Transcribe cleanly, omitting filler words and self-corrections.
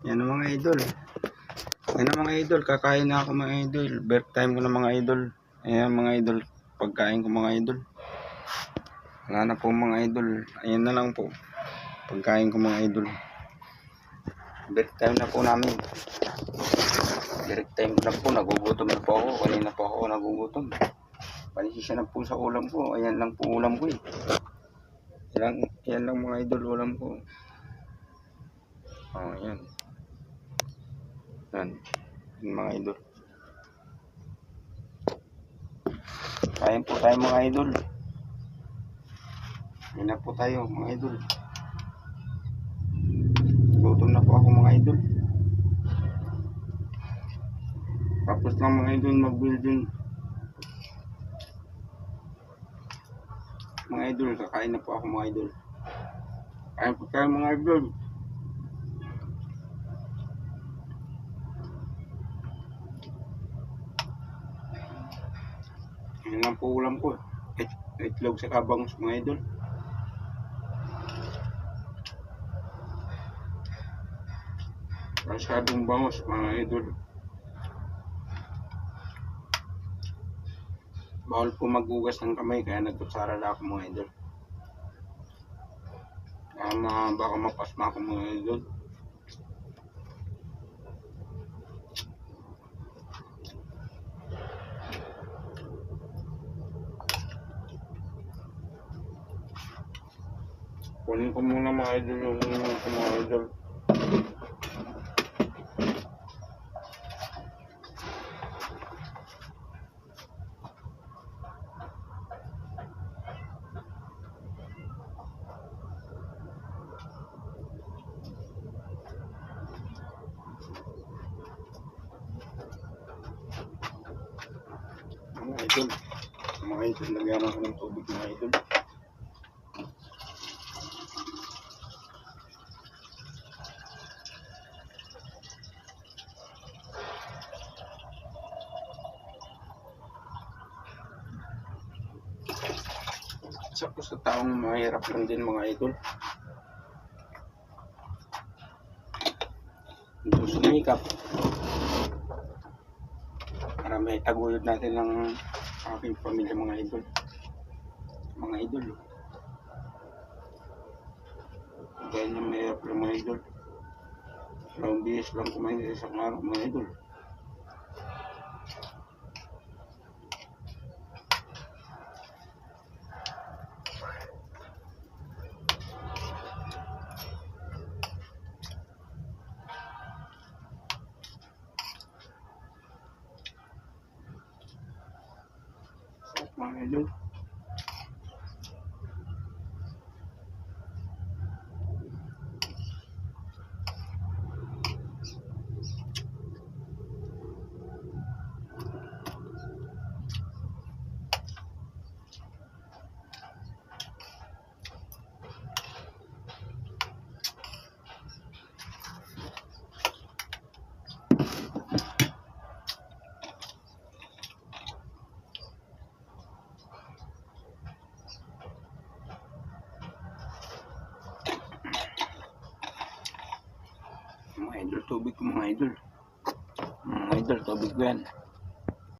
Yan ang mga idol. Yan ang mga idol. Kakain na ako mga idol. Break time ko na mga idol. Ayan mga idol. Pagkain ko mga idol. Wala na po mga idol. Ayan na lang po. Pagkain ko mga idol. Break time na po namin. Break time na po. Nagugutom na po ako. Kanina po ako nagugutom. Panisisya na po sa ulam ko. Ayan lang po ulam ko eh. Yan lang mga idol ulam ko. Oh, yan. Yan. Yan mga idol. Kain po tayo mga idol. Kain na po tayo mga idol. Gutom na po ako mga idol. Tapos lang mga idol mag-building. Mga idol, kakain na po ako mga idol. Kain po tayo mga idol. Yan lang po ulam ko. Itlog sa kabangus mga idol. Masyadong bangus mga idol. Bawal po maghugas ng kamay kaya nagkutsara na ako mga idol. Baka mapasma ako mga idol. Kunin ko muna mga idol yung mga idol. Mga idol, lagyan ako ng tubig mga idol. Sa taong mahirap lang din mga idol. Ito sumikap para may taguyod natin ng aking pamilya mga idol. Mga idol. Dahil yung mahirap lang mga idol. Dalawang bihis lang kumain sa isang araw mga idol. Mga idol. Mga idol, tubig ko mga idol. Mga idol, tubig ko yan.